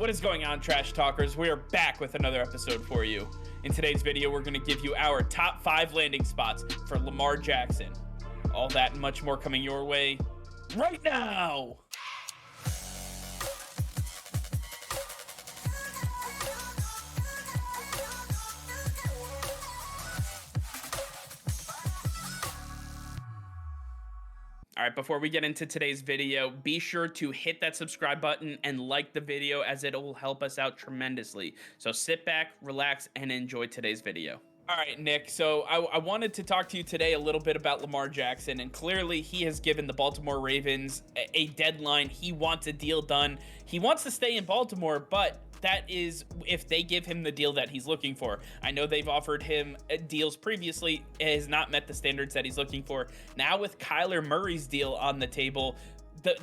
What is going on, Trash Talkers? We are back with another episode for you. In today's video, we're going to give you our top 5 landing spots for Lamar Jackson. All that and much more coming your way right now! All right, before we get into today's video, be sure to hit that subscribe button and like the video, as it will help us out tremendously. So sit back, relax, and enjoy today's video. All right, Nick, so I wanted to talk to you today a little bit about Lamar Jackson, and clearly he has given the Baltimore Ravens a deadline. He wants a deal done. He wants to stay in Baltimore, but that is if they give him the deal that he's looking for. I know they've offered him deals previously. It has not met the standards that he's looking for. Now with Kyler Murray's deal on the table,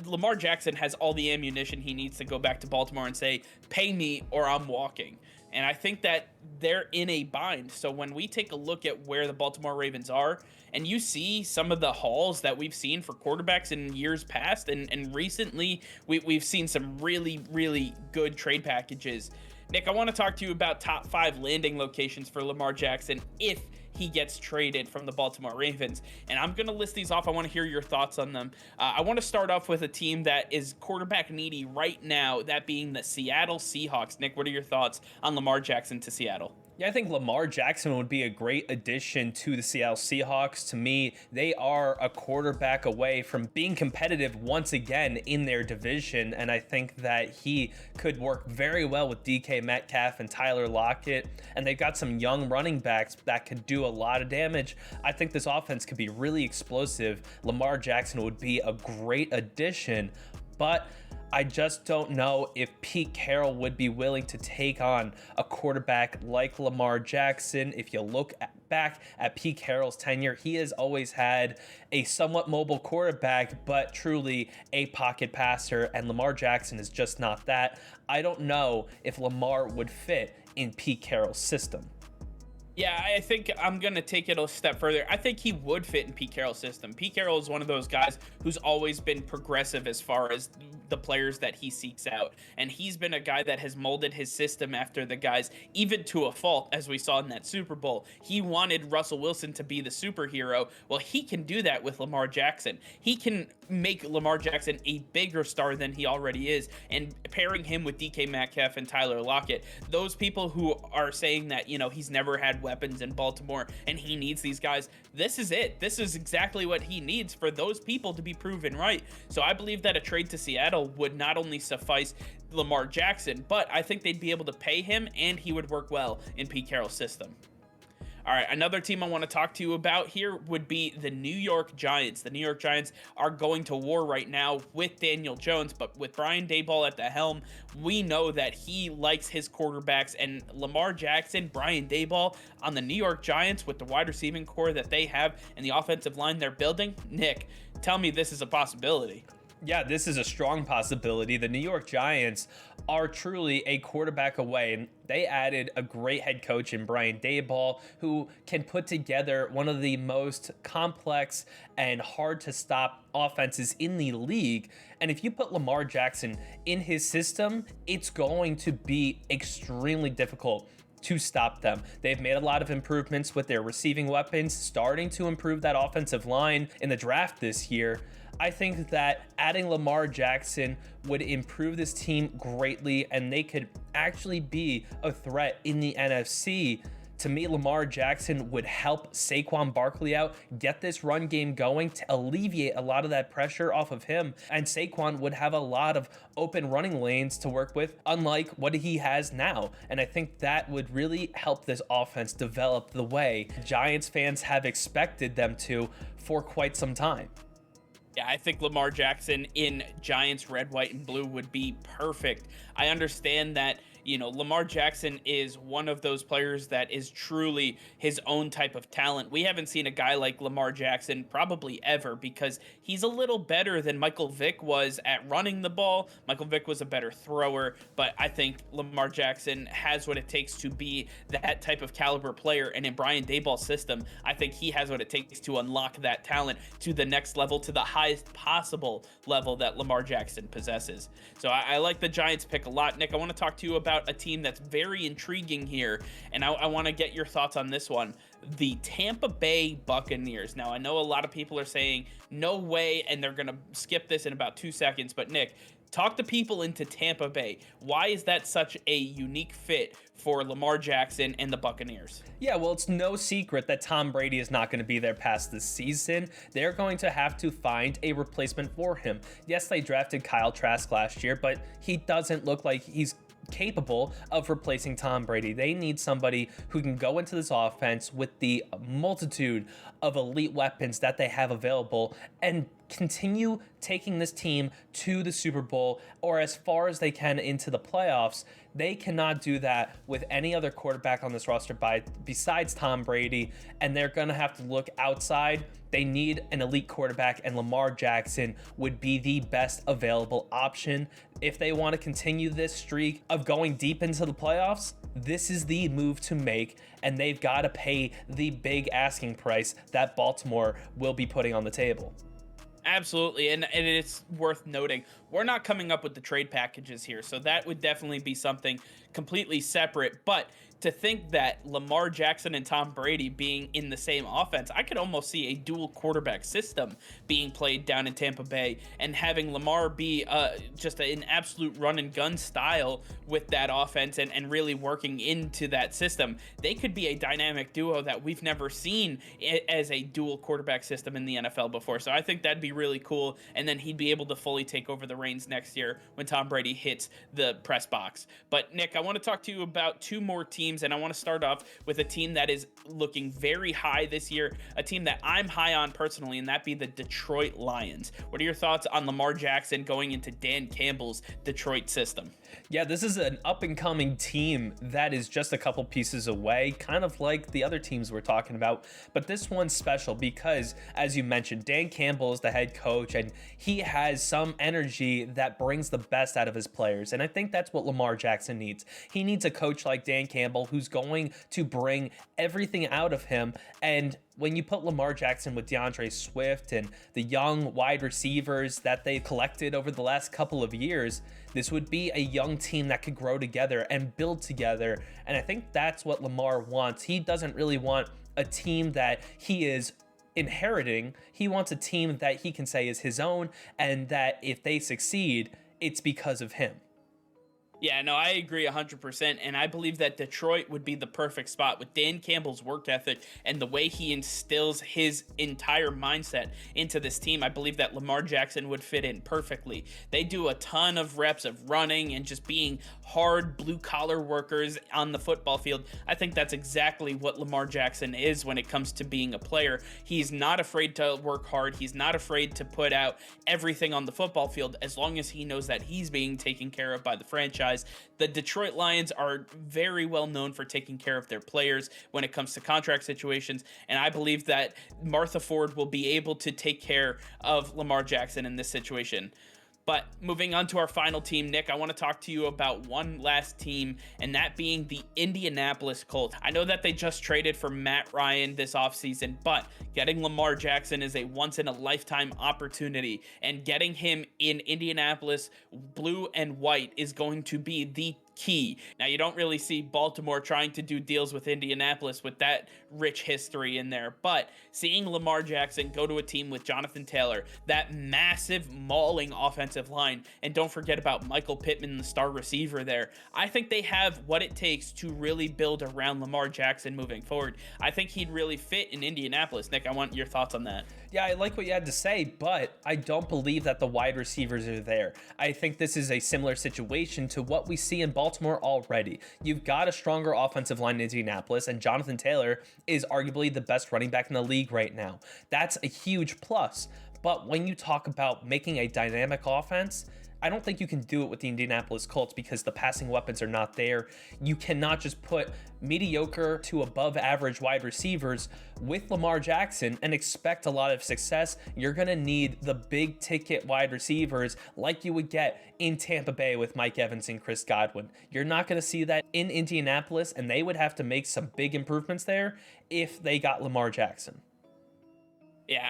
Lamar Jackson has all the ammunition he needs to go back to Baltimore and say, pay me or I'm walking. And I think that they're in a bind. So when we take a look at where the Baltimore Ravens are, and you see some of the hauls that we've seen for quarterbacks in years past, and recently we've seen some really, really good trade packages. Nick, I want to talk to you about top 5 landing locations for Lamar Jackson if he gets traded from the Baltimore Ravens. And I'm going to list these off. I want to hear your thoughts on them. I want to start off with a team that is quarterback needy right now, that being the Seattle Seahawks. Nick, what are your thoughts on Lamar Jackson to Seattle? Yeah, I think Lamar Jackson would be a great addition to the Seattle Seahawks. To me, they are a quarterback away from being competitive once again in their division, and I think that he could work very well with DK Metcalf and Tyler Lockett, and they've got some young running backs that could do a lot of damage. I think this offense could be really explosive. Lamar Jackson would be a great addition, but I just don't know if Pete Carroll would be willing to take on a quarterback like Lamar Jackson. If you look back at Pete Carroll's tenure, he has always had a somewhat mobile quarterback, but truly a pocket passer, and Lamar Jackson is just not that. I don't know if Lamar would fit in Pete Carroll's system. Yeah, I think I'm going to take it a step further. I think he would fit in Pete Carroll's system. Pete Carroll is one of those guys who's always been progressive as far as the players that he seeks out. And he's been a guy that has molded his system after the guys, even to a fault, as we saw in that Super Bowl. He wanted Russell Wilson to be the superhero. Well, he can do that with Lamar Jackson. He can make Lamar Jackson a bigger star than he already is. And pairing him with DK Metcalf and Tyler Lockett, those people who are saying that, you know, he's never had weapons in Baltimore and he needs these guys, this is it. This is exactly what he needs for those people to be proven right. So I believe that a trade to Seattle would not only suffice Lamar Jackson, but I think they'd be able to pay him and he would work well in Pete Carroll's system. All right, another team I want to talk to you about here would be the New York Giants. The New York Giants are going to war right now with Daniel Jones, but with Brian Daboll at the helm, we know that he likes his quarterbacks, and Lamar Jackson, Brian Daboll on the New York Giants with the wide receiving core that they have and the offensive line they're building. Nick, tell me this is a possibility. Yeah, this is a strong possibility. The New York Giants are truly a quarterback away, and they added a great head coach in Brian Daboll, who can put together one of the most complex and hard to stop offenses in the league. And if you put Lamar Jackson in his system, it's going to be extremely difficult to stop them. They've made a lot of improvements with their receiving weapons, starting to improve that offensive line in the draft this year. I think that adding Lamar Jackson would improve this team greatly, and they could actually be a threat in the NFC. To me, Lamar Jackson would help Saquon Barkley out, get this run game going to alleviate a lot of that pressure off of him, and Saquon would have a lot of open running lanes to work with, unlike what he has now. And I think that would really help this offense develop the way Giants fans have expected them to for quite some time. Yeah, I think Lamar Jackson in Giants red, white, and blue would be perfect. I understand that, you know, Lamar Jackson is one of those players that is truly his own type of talent. We haven't seen a guy like Lamar Jackson probably ever, because he's a little better than Michael Vick was at running the ball. Michael Vick was a better thrower, but I think Lamar Jackson has what it takes to be that type of caliber player. And in Brian Daboll's system, I think he has what it takes to unlock that talent to the next level, to the high highest possible level that Lamar Jackson possesses. So I like the Giants pick a lot. Nick, I want to talk to you about a team that's very intriguing here, and I want to get your thoughts on this one. The Tampa Bay Buccaneers. Now, I know a lot of people are saying, no way, and they're going to skip this in about 2 seconds, but Nick, talk the people into Tampa Bay. Why is that such a unique fit for Lamar Jackson and the Buccaneers? Yeah, well, it's no secret that Tom Brady is not going to be there past this season. They're going to have to find a replacement for him. Yes, they drafted Kyle Trask last year, but he doesn't look like he's capable of replacing Tom Brady. They need somebody who can go into this offense with the multitude of elite weapons that they have available and continue taking this team to the Super Bowl or as far as they can into the playoffs. They cannot do that with any other quarterback on this roster besides Tom Brady, and they're going to have to look outside. They need an elite quarterback, and Lamar Jackson would be the best available option. If they want to continue this streak of going deep into the playoffs, this is the move to make, and they've got to pay the big asking price that Baltimore will be putting on the table. Absolutely, and it's worth noting, we're not coming up with the trade packages here, so that would definitely be something completely separate. But to think that Lamar Jackson and Tom Brady being in the same offense, I could almost see a dual quarterback system being played down in Tampa Bay, and having Lamar be just an absolute run and gun style with that offense and really working into that system. They could be a dynamic duo that we've never seen as a dual quarterback system in the NFL before. So I think that'd be really cool, and then he'd be able to fully take over the reins next year when Tom Brady hits the press box. But Nick, I want to talk to you about two more teams, and I want to start off with a team that is looking very high this year, a team that I'm high on personally, and that be the Detroit Lions. What are your thoughts on Lamar Jackson going into Dan Campbell's Detroit system? Yeah, this is an up-and-coming team that is just a couple pieces away, kind of like the other teams we're talking about. But this one's special because, as you mentioned, Dan Campbell is the head coach, and he has some energy that brings the best out of his players. And I think that's what Lamar Jackson needs. He needs a coach like Dan Campbell who's going to bring everything out of him. And when you put Lamar Jackson with DeAndre Swift and the young wide receivers that they collected over the last couple of years, this would be a young team that could grow together and build together. And I think that's what Lamar wants. He doesn't really want a team that he is inheriting. He wants a team that he can say is his own, and that if they succeed, it's because of him. Yeah, no, I agree 100%, and I believe that Detroit would be the perfect spot with Dan Campbell's work ethic and the way he instills his entire mindset into this team. I believe that Lamar Jackson would fit in perfectly. They do a ton of reps of running and just being hard blue-collar workers on the football field. I think that's exactly what Lamar Jackson is when it comes to being a player. He's not afraid to work hard. He's not afraid to put out everything on the football field as long as he knows that he's being taken care of by the franchise. The Detroit Lions are very well known for taking care of their players when it comes to contract situations, and I believe that Martha Ford will be able to take care of Lamar Jackson in this situation. But moving on to our final team, Nick, I want to talk to you about one last team, and that being the Indianapolis Colts. I know that they just traded for Matt Ryan this offseason, but getting Lamar Jackson is a once-in-a-lifetime opportunity, and getting him in Indianapolis blue and white is going to be the key. Now, you don't really see Baltimore trying to do deals with Indianapolis with that rich history in there, but seeing Lamar Jackson go to a team with Jonathan Taylor, that massive mauling offensive line, and don't forget about Michael Pittman, the star receiver there, I think they have what it takes to really build around Lamar Jackson moving forward. I think he'd really fit in Indianapolis. Nick, I want your thoughts on that. Yeah, I like what you had to say, but I don't believe that the wide receivers are there. I think this is a similar situation to what we see in Baltimore already. You've got a stronger offensive line in Indianapolis, and Jonathan Taylor is arguably the best running back in the league right now. That's a huge plus. But when you talk about making a dynamic offense, I don't think you can do it with the Indianapolis Colts because the passing weapons are not there. You cannot just put mediocre to above average wide receivers with Lamar Jackson and expect a lot of success. You're going to need the big ticket wide receivers like you would get in Tampa Bay with Mike Evans and Chris Godwin. You're not going to see that in Indianapolis, and they would have to make some big improvements there if they got Lamar Jackson. Yeah,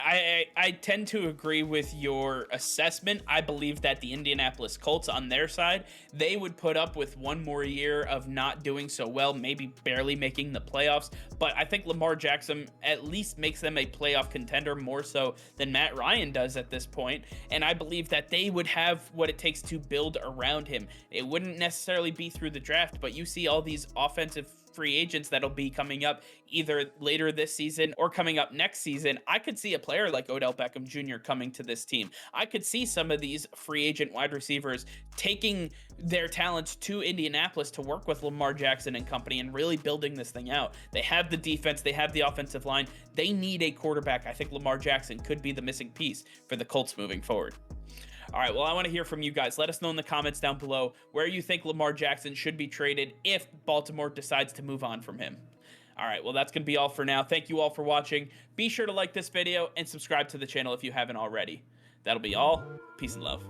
I tend to agree with your assessment. I believe that the Indianapolis Colts on their side, they would put up with one more year of not doing so well, maybe barely making the playoffs. But I think Lamar Jackson at least makes them a playoff contender more so than Matt Ryan does at this point. And I believe that they would have what it takes to build around him. It wouldn't necessarily be through the draft, but you see all these offensive free agents that'll be coming up either later this season or coming up next season. I could see a player like Odell Beckham Jr. coming to this team. I could see some of these free agent wide receivers taking their talents to Indianapolis to work with Lamar Jackson and company and really building this thing out. They have the defense, they have the offensive line. They need a quarterback. I think Lamar Jackson could be the missing piece for the Colts moving forward. All right, well, I want to hear from you guys. Let us know in the comments down below where you think Lamar Jackson should be traded if Baltimore decides to move on from him. All right, well, that's going to be all for now. Thank you all for watching. Be sure to like this video and subscribe to the channel if you haven't already. That'll be all. Peace and love.